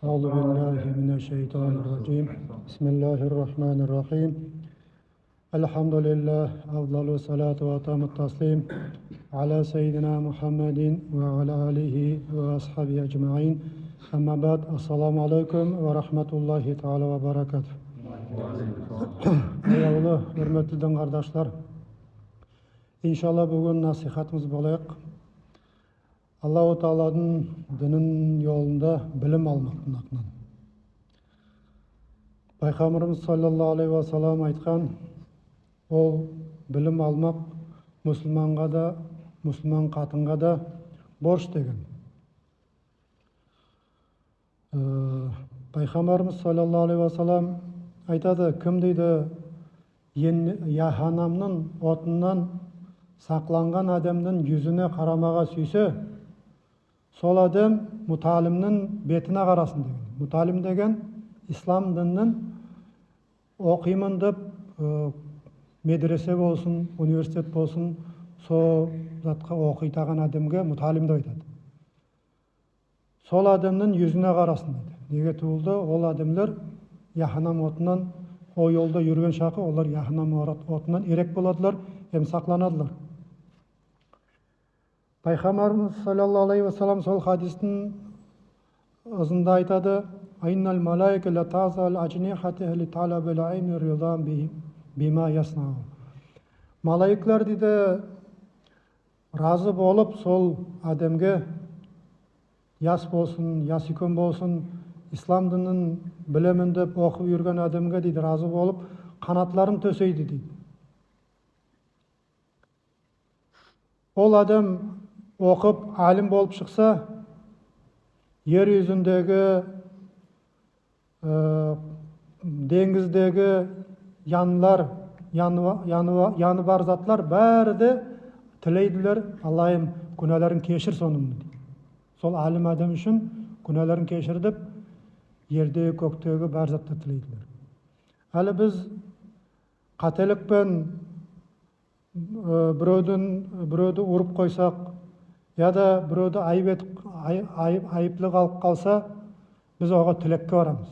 أعوذ بالله من الشيطان الرجيم بسم الله الرحمن الرحيم الحمد لله أفضل الصلاة وأتم التسليم على سيدنا محمد وعلى آله وأصحابه أجمعين أما بعد السلام عليكم ورحمة الله تعالى وبركاته. Аяулы, hürmetli kardeşler, İnşallah bugün nasihatımız болайық. Аллаху Тааланың дінінің yolunda білім алмақтың ақынан. Пайғамбарымыз саллаллаху алейхи ва саллям айтқан, ол білім алмақ мұсылманға да, мұсылман қатынға да борыш деген. Пайғамбарымыз саллаллаху алейхи ва саллям айтады, кім дейді яһанамның отынан сақланған адамның жүзіне қарамаға сүйсе, сол адам мұталімнің бетіне қарасын деген. Мұталім деген ислам дінінің оқимын деп медресе болсын, университет болсын, сол затқа оқитаған адамға мұталім деп айтады. Сол адамның жүзіне қарасын дейді. Неге туылды? Ол адамдар яһанам отынан о жолда жүрген шақы, олар яһанам отынан ерек боладылар, hem сақланадылар. Пайғамбарымыз саллаллаху алейхи ва саллям сол хадистің ызында айтады: "Айнал малаика ла тазал ажнихата ли талабил айни ридан бима яснау." Малайкалар дейді разы болып сол адамға яс болсын, яс үлкен болсын, ислам дінін білемін деп оқып жүрген адамға дейді разы болып қанатларын төсейді дейді. Ол адам оқып алим болып шықса, ер жүзіндегі, деңгіздегі яны бар затлар бәрі де тілейділер, Аллахым күнәлерін кешір соның. Сол алим адам үшін күнәлерін кешір деп ердегі көктегі бар затты тілейділер. Әлі біз қателікпен біреуді ұрып қойсақ, яда біреуді айыплы қалып қалса, біз оға тілекке барамыз.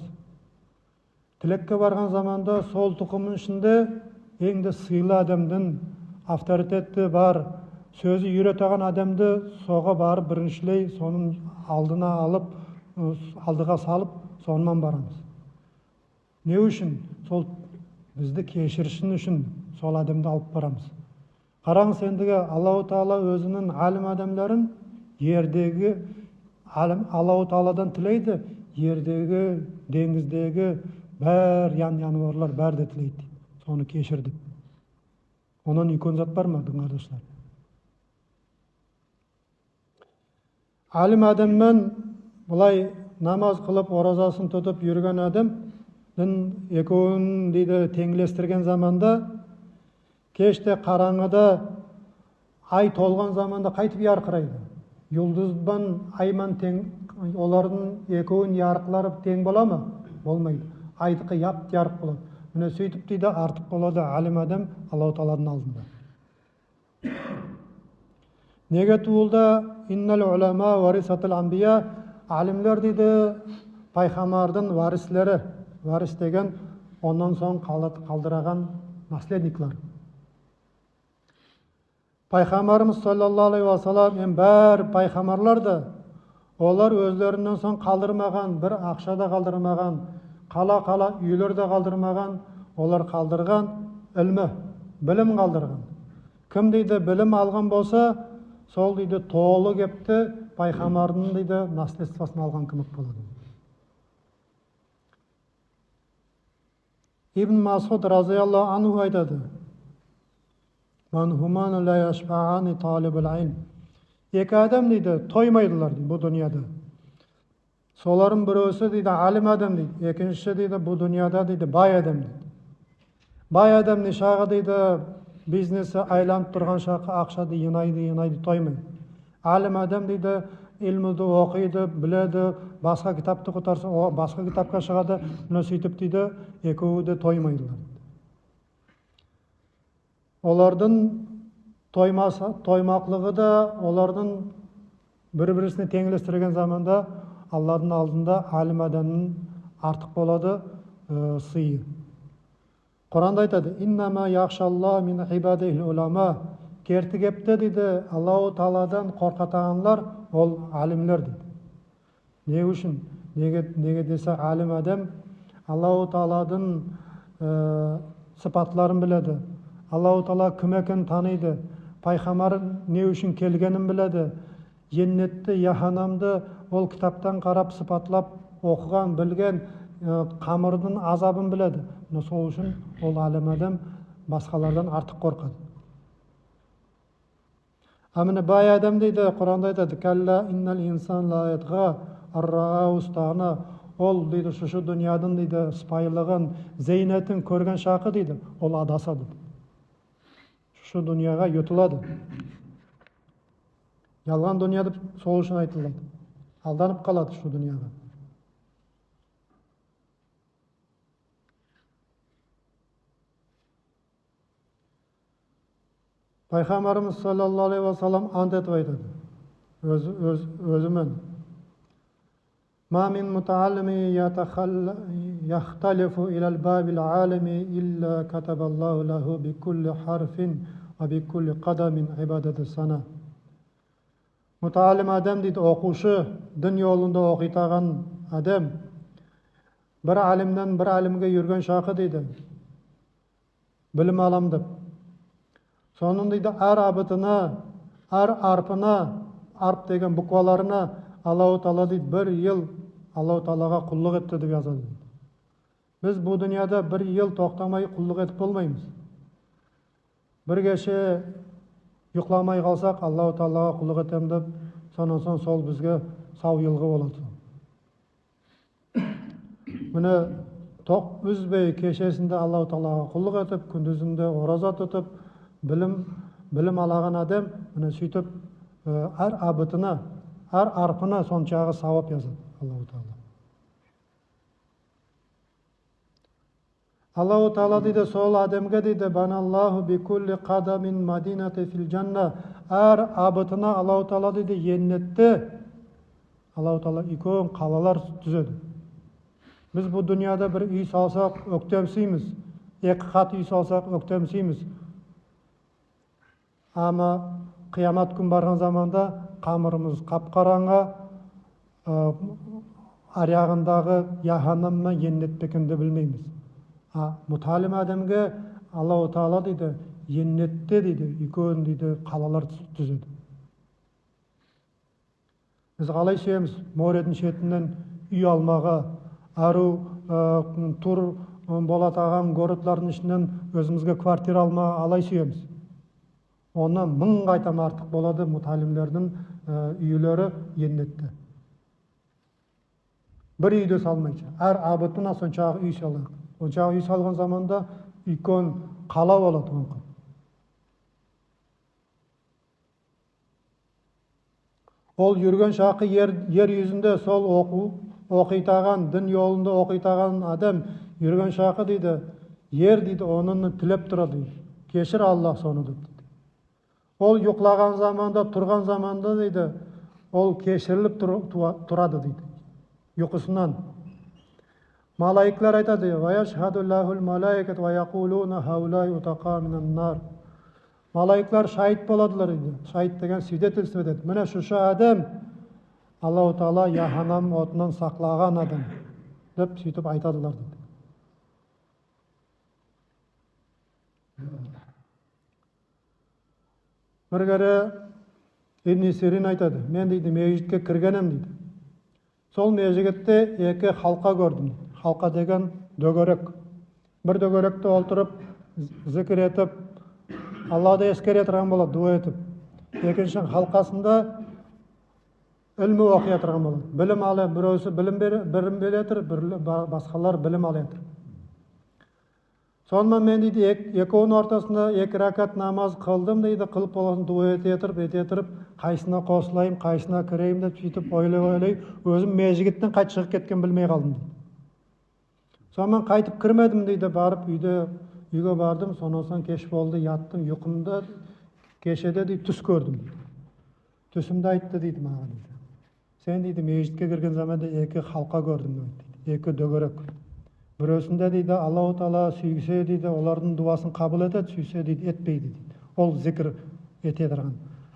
Тілекке барған заманда сол тұқымның ішінде еңді сыйлы адамдың, авторитеті бар, сөзі үйретеген адамды соға барып біріншілей соның алдына алып, алдыға салып, сонымен барамыз. Не үшін? Сол бізді кешіршін үшін сол адамды алып барамыз. Қараңыз ендігі Аллаху Таала өзінің алим адамларын ердегі Аллаху Тааладан тілейді, ердегі, деңіздегі бәр януарлар бәрді тілейді. Соны кешірді. Оның үлкен зат бар ма, қардашлар? Алим адаммен бұлай намаз қылып, оразасын тұтып жүрген адамның екеуін дейді теңлестірген заманда, кеште қараңғыда ай толған заманда қайтып ярқырайды. Юлдызбан айман тең, олардың екеуін ярқылары тең бола ма? Болмайды. Айдықы япты ярық болады. Міне сөйтіп дейді артық болады алим адам Аллаху Тааланың алдында. Неге туылды? Иннал улама варисатул анбия. Алимлер дейді пайғамбардың варислері. Варис деген ондан соң қалдыраған наследниклар. Пайғамбарымыз саллаллаху алейхи ва саллям бәр пайғамбарларды олар өздерінен соң қалдырмаған, бір ақша да қалдырмаған, қала үйлер де қалдырмаған, олар қалдырған ілмі, білім қалдырған. Кім дейді білім алған болса, сол дейді толы кепті пайғамбардың дейді наследствосын алған кімік болады. Ибн Масуд разияллаху анху айтады: "Манхуман ла яшбаани талибул илм." Екі адам дейді тоймайдылар дейді бұл дүнияда. Солардың біреусі дейді алим адам дейді, екіншісі дейді бұл дүнияда дейді бай адам дейді. Бай адам не шағы дейді бизнесі айланып тұрған шақы ақшады енайды тоймайды. Алим адам дейді ilmді оқиды, біледі, басқа кітапты құтарса, басқа кітапқа шығады, мұны сөйтіп дейді, екеуі де тоймайдылар. Олардың тоймақлығы да, олардың бір-бірісіне теңелестірген заманда Алланың алдында алим адамның артық болады сыйы. Құранда айтады: «Иннама яхшалла мин ибадихил улама». Керті кепті дейді, Аллаху Тағаладан қорқатағанлар ол алимлер дейді. Не үшін? Неге десе, алим адам Аллаху Тағаладың сыпатларын біледі. Аллаху Тағала кім екенін таниды. Пайғамбар не үшін келгенін біледі. Жәннетті, яханамды ол кітаптан қарап сыпатлап оқыған, білген, қамырдың азабын біледі. Сол үшін ол алим адам басқалардан артық қорқады. Аміне бай адам дейді, Құранда айтады: «Калла иннал инсан ла ятға ар-раа устағна». Ол дейді, шушы дүниядың дейді, сыпайылығын, зейнетін көрген шақы дейді, ол адасады. Шушы дүнияға йотылады. Ялған дүнияды сол үшін айтылады. Алданып қалады шу дүнияға. Пайғамбарымыз саллаллаху алейхи ва саллам ант етіп айтады өзімен: «Ма мин мутааллими яхталифу илал бабил алими илля катабаллаху лаху би кулли харфин ва би кулли қадамин ибадаты сана». Мутаалим адам дейді, оқушы, дін жолында оқитаған адам, бір алимнен бір алимге жүрген шақы дейді, білім алам деп. Соның дейді, әр абытына, әр арпына, арп деген букваларына Аллаху Тағала дейді, бір ел Аллаху Тағалаға құллық етті деп жазады. Біз бұл дүнияда бір ел тоқтамай құллық етіп болмаймыз. Бір кеше ұйықламай қалсақ, Аллаху Тағалаға құллық етем деп, сонан соң сол бізге сау елгі болады. Міне тоқ үзбей кешесінде Аллаху Тағалаға құллық етіп, күндізінде ораза тұтып, білім алаған адам, міне сөйтіп әр абытына, әр арпына соншағы сауап жазады Аллаху Тағала. Аллаху Тағала дейді, сол адамға дейді: «Баналлаху би кулли қадамин мадинати фил жанна». Әр абытына Аллаху Тағала дейді, еннетті Аллаху Тағала үлкен қалалар түзеді. Біз бұл дүнияда бір үй салсақ өктемсейміз, екі қат үй салсақ өктемсейміз. Ама қиямат күн барған заманда қамырымыз қап-қараңға, аряғындағы яханамна еннет бекенді білмейміз. Муталим адамға Аллаху Тағала дейді, еннетте дейді, үлкен дейді, қалалар түзеді. Біз қалай сүйеміз? Моретін шетінен үй алмаға, ару тур болатаған городтардың ішінен өзімізге квартира алмаға алай сүйеміз. Онан 1000 қайтам артық болады муталимлердің үйлері еннетті. Бір үйді салмайшы. Әр абытына соншағы үй салады. Соншағы үй салған заманда үлкен қала болады. Ол жүрген шақы ер yüzінде сол оқитаған, дін жолында оқитаған адам жүрген шақы дейді, ер дейді, оның тілеп тұрады дейді. Кешір Аллах соны дейді. Ол ұйықлаған заманда, тұрған заманда дейді, ол кешіріліп тұрады дейді. Ұйқысынан. Малайкалар айтады: «Ва яшхаду лахул малайкат ва яқулуна хаулай утақа минан нар». Малайкалар шahid боладылар дейді. Шahid деген свидетельство етеді. Міне шушы адам Аллаху Тағала яханам отынан сақлаған адам деп сөйтіп айтадылар дейді. Бір кәрі Ибн Сирин айтады: «Мен дейді мешітке кіргенім дейді. Сол мешітте екі халқа көрдім. Халқа деген дөңгелек. Бір дөңгелекте отырып, зікір етіп, Аллахты ескере тұрған болады, дуа етіп. Екінші халқасында ілмі оқи тұрған болады. Білім ала, біреусі білім беретір, басқалар білім алатыр. Сонымен мен дейді екеуінің ортасында 2 ракат намаз қылдым дейді, қылып боласын дуа ете тұрып, қайсына қосылайым, қайсына кірейім деп сөйтіп ойлай, өзім мешіттен қайт шығып кеткен білмей қалдым дейді. Сонымен қайтып кірмедім дейді, барып үйге бардым, сонан соң кеш болды, яттым, ұйқымда кешеде дейді түс көрдім дейді. Түсімді айтты дейді маған дейді. Sen дейді мешітке кірген заманда екі халқа көрдім дейді, екі дөңгелек. Біреусінде дейді Аллаху Тағала сүйсе дейді олардың дуасын қабыл етеді, сүйсе дейді етпейді дейді. Ол зікір ете тұрған.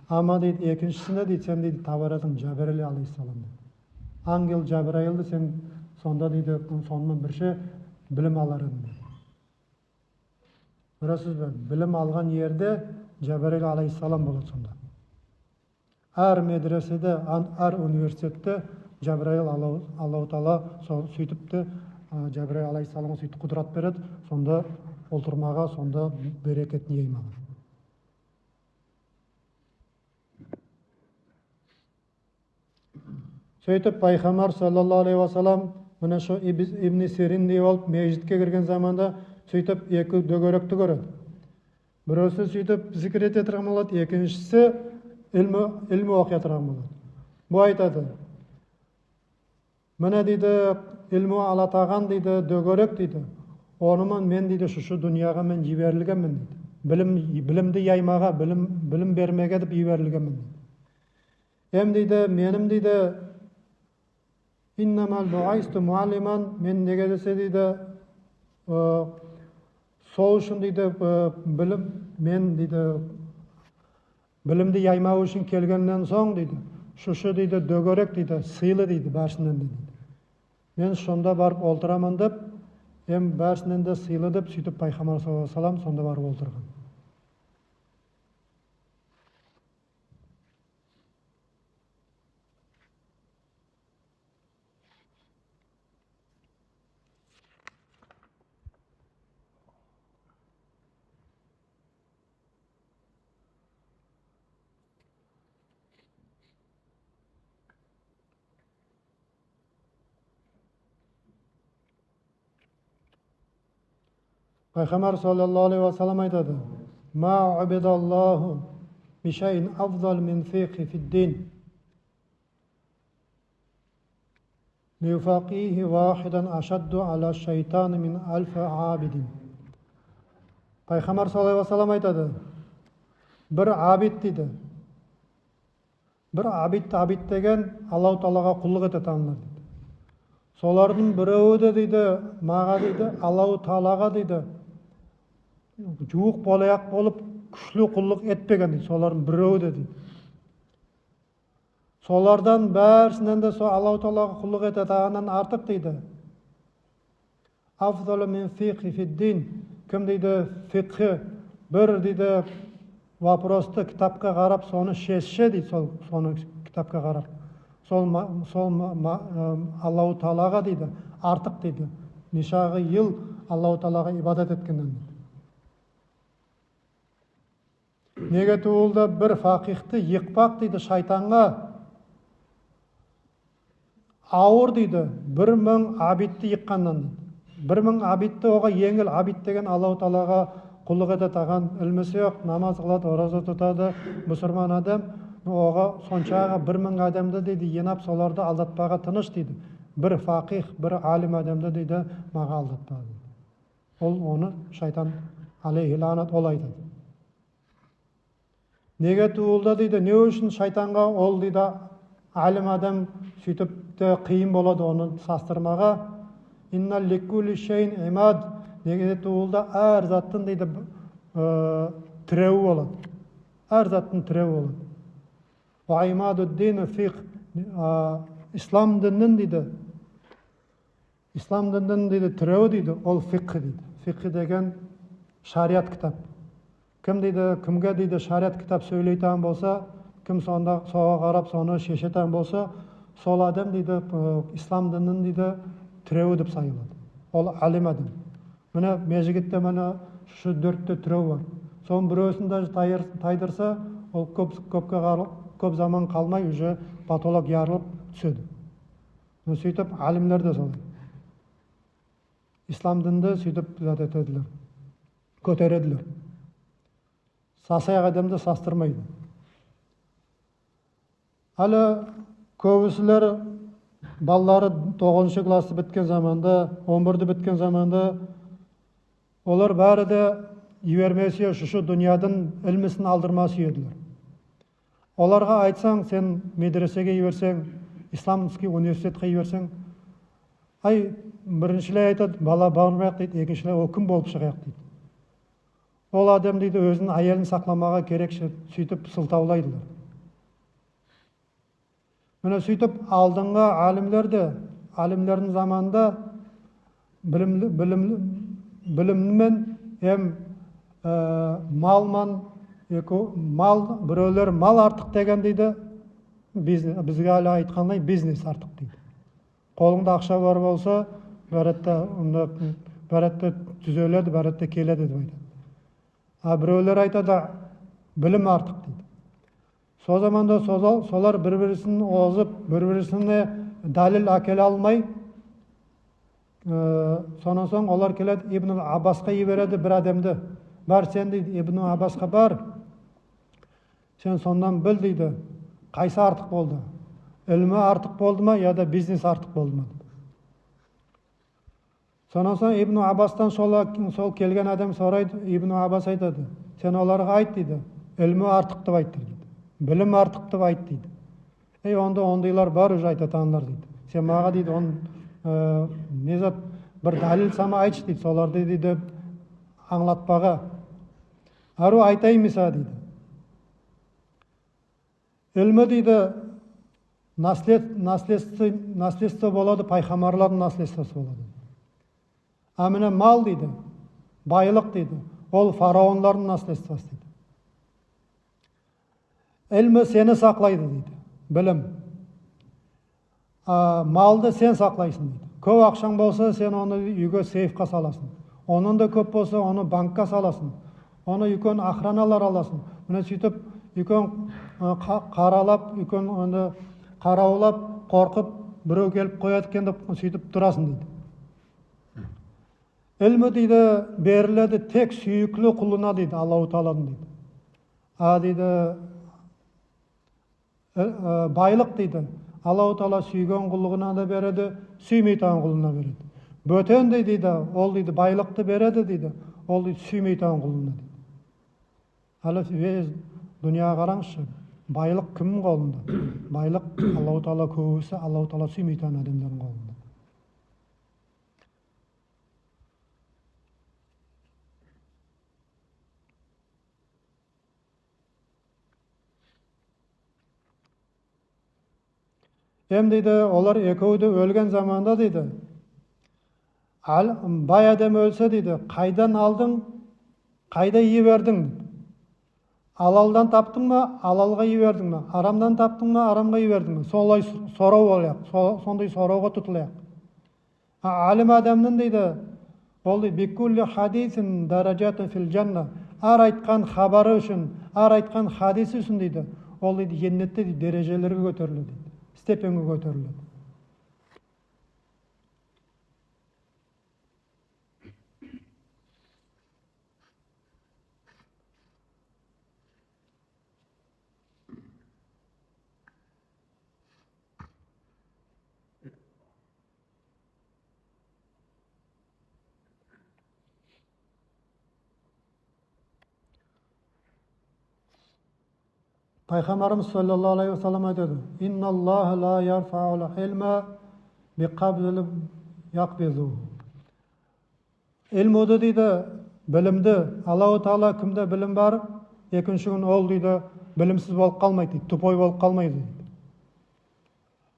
Ама дейді екіншісінде дейді сен дейді табаратың Жабраил алейхиссалам. Ангел Жабраилді сен сонда дейді сонымен бірше білім алар едің. Көресіз бе? Білім алған жерде Жабраил алейхиссалам болады сонда. Әр медреседе, әр университетте Жабраил Аллаху Тағала сөйтіпті Жабраил алейхиссаламға сөйтіп құдырат береді, сонда олтырмаға, сонда берекет ниеймаға. Сөйтіп пайғамбар саллаллаху алейхи ва саллям мына шу Ибн Сирин деп алып мешітке кірген заманда сөйтіп екі дөңгелекті көреді. Біреусі сөйтіп зікір ете тұрған болады, екіншісі ilmi оқи тұрған болады. Бұл айтады, міне дейді ilmi алатаған дейді дөңгелек дейді, онымен мен дейді шушы дүнияға мен жіберілгенмін дейді. Білімді яймаға, білім бермеге деп жіберілгенмін дейді. Дейді менім дейді иннамал буайсту муаллиман, мен неге десе дейді сол үшін дейді мен дейді білімді яймау үшін келгеннен соң дейді шушы дейді дөңгелек дейді сыйлы дейді бәрсінен дейді. Мен сонда барып олтырамын деп, бәрсінен де сыйлы деп сөйтіп пайғамбар саллаллаху алейхи ва саллям сонда барып олтырған. Пайғамбар саллаллаху алейхи ва саллям айтады: "Ма убидаллаху бишайин афдал мин фиқхи фиддин. Лифақихи вахидан ашадду ала шайтан мин альфа абидин." Пайғамбар саллаллаху алейхи ва саллям айтады: "Бір абид дейді. Бір абид деген Аллаху Тағалаға құлдық ететінler дейді. Солардың біреуі де дейді, маға дейді, Аллаху Тағалаға дейді, жуық болаяқ болып күшлі құлдық етпеген дейді. Солардың біреуі де дейді. Солардан бәрсінен де сол Аллаху Тағалаға құлдық ететінен артық дейді. Афдалу мин фиқхи фиддин. Кім дейді фиқхи бір дейді вопросты кітапқа қарап соны шешсе дейді, соны кітапқа қарап. Сол Аллаху Тағалаға дейді артық дейді. Нишағы ел Аллаху Тағалаға ибадат еткеннен дейді. Неге туылды бір фақихты екпақ дейді шайтанға ауыр дейді 1000 абидті екқаннан дейді. 1000 абидті оға еңіл абид деген Аллаху Тағалаға құлдық ететаған ілмісі жоқ, намаз қылады, ораза тұтады, мұсылман адам, оға соншаға 1000 адамды дейді енап соларды алдатпаға тыныш дейді. Бір фақих, бір алим адамды дейді маға алдатпады. Ол оны шайтан алейхи ланат ол айтады. Неге туылды дейді, не үшін шайтанға ол дейді алим адам сөйтіп те қиын болады оны састырмаға. Инна ликули шейн имад. Неге туылды әр заттың дейді тіреуі болады. Әр заттың тіреуі болады. Ва имаду дини фиқ. Ислам діннің дейді. Ислам діннің дейді тіреуі дейді, ол фиқхи дейді. Фиқхи деген шариат кітап. Кім дейді, кімге дейді шариат кітап сөйлейтін болса, кім сонда соға қарап соны шешетін болса, сол адам дейді ислам діннің дейді тіреуі деп sayılады. Ол алим адам. Міне мешітте міне шу 4 тіреу бар. Соның біреусін тайдырса, ол көп заман қалмай уже патолог ярылып түседі. Сөйтіп алимлер де солай. Ислам дінді сөйтіп етеділер, көтереділер. Сасаяқ адамды састырмайды. Әлі көбісілер балалары 9-шы класты біткен заманда, 11-ді біткен заманда олар бәрі де үйермесе шушы дүниядың ілмісін алдырмасы еділер. Оларға айтсаң, сен медресеге үйерсең, исламский университетке жіберсең, ай біріншілер айтады, бала бармайық дейді, екіншілер ол кім болып шығайық дейді. Ол адам дейді өзінің әйелін сақламаға керекші, сөйтіп сылтаулайдылар. Міне сөйтіп алдыңғы алимлердің заманында біліммен мал біреулер мал артық деген дейді, бізге әлі айтқандай бизнес артық дейді. Қолыңда ақша бар болса, бәретте түзеледі, бәретте келеді деп айтады. А біреулер айтады, білім артық дейді. Сол заманда солар бір-бірісін озып, бір-бірісіне дәлел әкеле алмай, сонан соң олар келеді, Ибн Аббасқа жібереді бір адамды. Бар сен дейді, Ибн Аббасқа бар, сен сондан біл дейді, қайсы артық болды? Ілімі артық болды ма, яда бизнес артық болды ма? Сонан соң Ибн Аббастан сол келген адам сұрайды, Ибн Аббас айтады, сен оларға айт дейді, ілімі артық деп айт дейді, білім артық деп айт дейді. Онда ондайлар бар уже айтатанлар дейді. Сен маға дейді, незат бір дәлел сама айтшы дейді, соларды дейді аңлатпаға. Ару айтаймыса дейді. Ілімі дейді наследство болады, пайғамбарлардың наследствосы болады. А міне мал дейді, байлық дейді, ол фараондардың наследствосы дейді. Ілімі сені сақлайды дейді, білім. Малды сен сақлайсың дейді. Көп ақшаң болса, сен оны үйге сейфқа саласың. Оның да көп болса, оны банкқа саласың. Оны үйкен охраналар аласың. Міне сөйтіп, үйкен қаралап, үйкен оны қараулап, қорқып, біреу келіп қояды екен деп сөйтіп тұрасың дейді. Ілімі дейді беріледі тек сүйіклі құлына дейді, Аллаху Тағаладың дейді. Дейді байлық дейді, Аллаху Тағала сүйген құлына да береді, сүймейтін құлына береді. Бөтен дейді, ол дейді байлықты береді дейді, ол дейді сүймейтін құлына дейді. Әлі дүния қараңызшы, байлық кімнің қолында? Байлық Аллаху Тағала көбісі, Аллаху Тағала сүймейтін адамдардың қолында. Дейді, олар екеуі өлген заманда дейді, бай адам өлсе дейді, қайдан алдың, қайда жібердің? Алалдан таптың ма, алалға жібердің ма? Арамдан таптың ма, арамға жібердің ма? Солай сорау болайық, сондай сорауға тұтылайық. Алим адамның дейді, ол дейді, бикулли хадисин даражатын фил жанна. Ар айтқан хабары үшін, ар айтқан хадисі үшін дейді, ол дейді, женнетте дәрежелерге көтеріледі дейді. Степенге көтеріледі. Peygamberimiz sallallahu aleyhi ve sellem айтады, İnna Allah la yarfa'ul ilma biqabdil yaqbizu. Ilmuды дейді, білімді, Аллаху Тағала кімде білім бар, екінші күн ол дейді, білімсіз болып қалмайды дейді, тупой болып қалмайды дейді.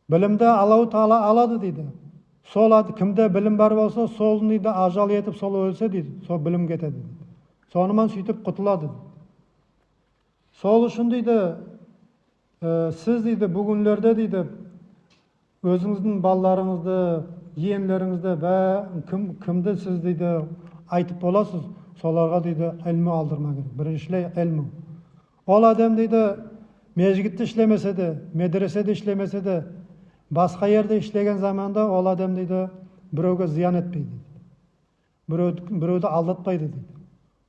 Білімді Аллаху Тағала алады дейді. Сол кімде білім бар болса, сол дейді ажал етіп сол өлсе дейді, сол білім кетеді дейді. Сонымен сөйтіп құтылады. Сол үшін дейді, сіз дейді бүгінлерде дейді, өзіңіздің балаларыңызды, жиендеріңізді, кімді сіз дейді айтып боласыз, соларға дейді ілмі алдырма керек. Біріншілей ілмі. Ол адам дейді мешітте ішлемесе де, медреседе ішлемесе де, басқа жерде ішлеген заманда ол адам дейді біреуге зиян етпейді. Біреуді алдатпайды дейді.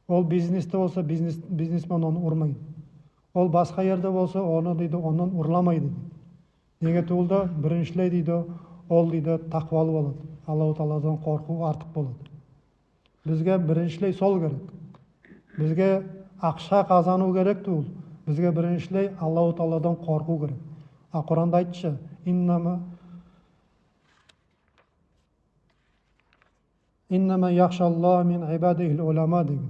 Ол бизнесте болса, бизнесмен оны ұрмайды. Ол басқа жерде болса, оны дейді, онан ұрламайды дейді. Неге туылды? Біріншілей дейді, ол дейді тақуалы болады. Аллаху Тағаладан қорқу артық болады. Бізге біріншілей сол керек. Бізге ақша қазану керек туыл. Бізге біріншілей Аллаху Тағаладан қорқу керек. Құранда айтшы, İnnema yaxşallah min ibadihil ulama деген.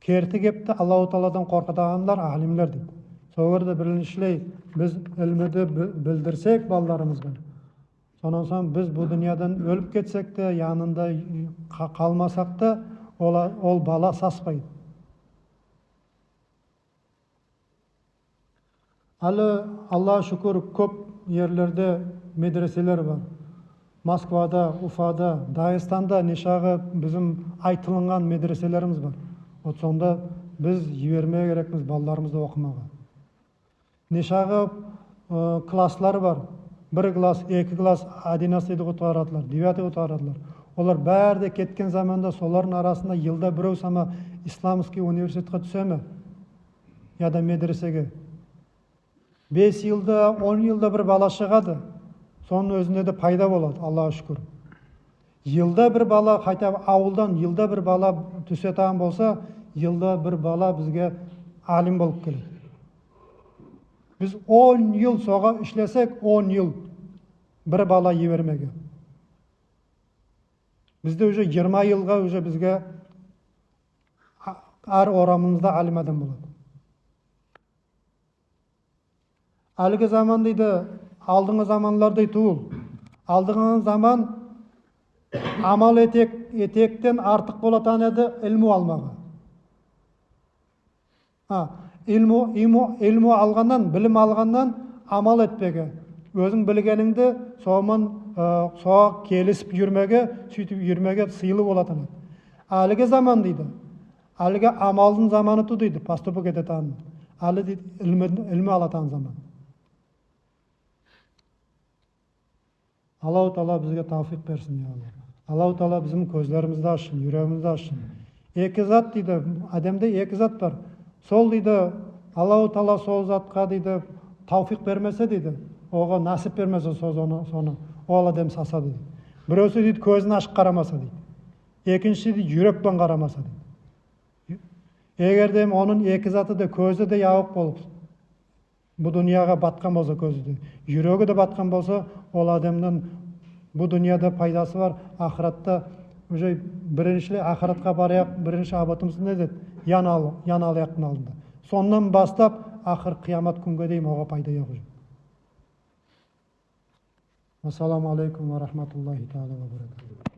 Керті кепті Аллаху Таладан қорқытағандар алимлер дейді. Соғырды біріншілей біз ілміді білдірсек балдарымызға. Сонан соң біз бұл дүниядан өліп кетсек те, янында қалмасақ та, ол бала саспайды. Әлі Алла шүкір көп ерлерде медреселер бар. Москвада, Уфада, Дагестанда нешағы біздің айтылынған медреселеріміз бар. От сонда біз жібермей керекпіз балаларымызды оқымаға. Нешағы класслар бар. Бір класс, екі класс 11 отырадылар, 9 отырадылар. Олар бәрде кеткен заманда солардың арасында елда біреу сама исламский университетке түсеме? Яда медресеге. 5 жылда, 10 жылда бір бала шығады. Соның өзінде де пайда болады, Аллаға шүкір. Жылда бір бала, қайта ауылдан жылда бір бала түсетаған болса, жылда бір бала бізге алим болып келеді. Біз 10 жыл соға ішлесек, 10 жыл бір бала ебермеге. Бізде уже 20 жылға уже бізге әр орамымызда алим адам болады. Әлгі заман дейді, алдыңғы заманлардай туыл. Алдыңғы заман амал етектен артық болатан еді ilmu алмаға. Ilmu алғаннан, білім алғаннан амал етпеге. Өзің білгеніңді соға келісіп жүрмеге, сөйтіп жүрмеге сыйлы болатан еді. Әлгі заман дейді. Әлгі амалдың заманы ту дейді, поступок ететан. Әлі дейді, ilmu алатан заман. Аллаху Таала бізге тауфиқ берсін, я Алла. Аллаху Таала біздің көзлерімізді ашсын, жүрегімізді ашсын. Екі зат дейді, адамда екі зат бар. Сол дейді, Аллаху Таала сол затқа дейді, тауфиқ бермесе дейді, оға насип бермесе соны, ол адам саса дейді. Біреусі дейді, көзін ашық қарамаса дейді. Екінші дейді, жүрекпен қарамаса дейді. Егерде оның екі заты да көзі де яуық болып, bu dünyaya batkan bolsa közüdür. Yüreği de batkan bolsa, ol adamdan bu dünyada paydası var. Ahiratta birinci ahiratga barayak, birinci abatımız ne dedi? Yan alayaktın aldığında. Sondan bastap ahir kıyamet günge deyim oğa payda yok. Esselamu aleyküm ve rahmetullahi teala ve berekatuhu.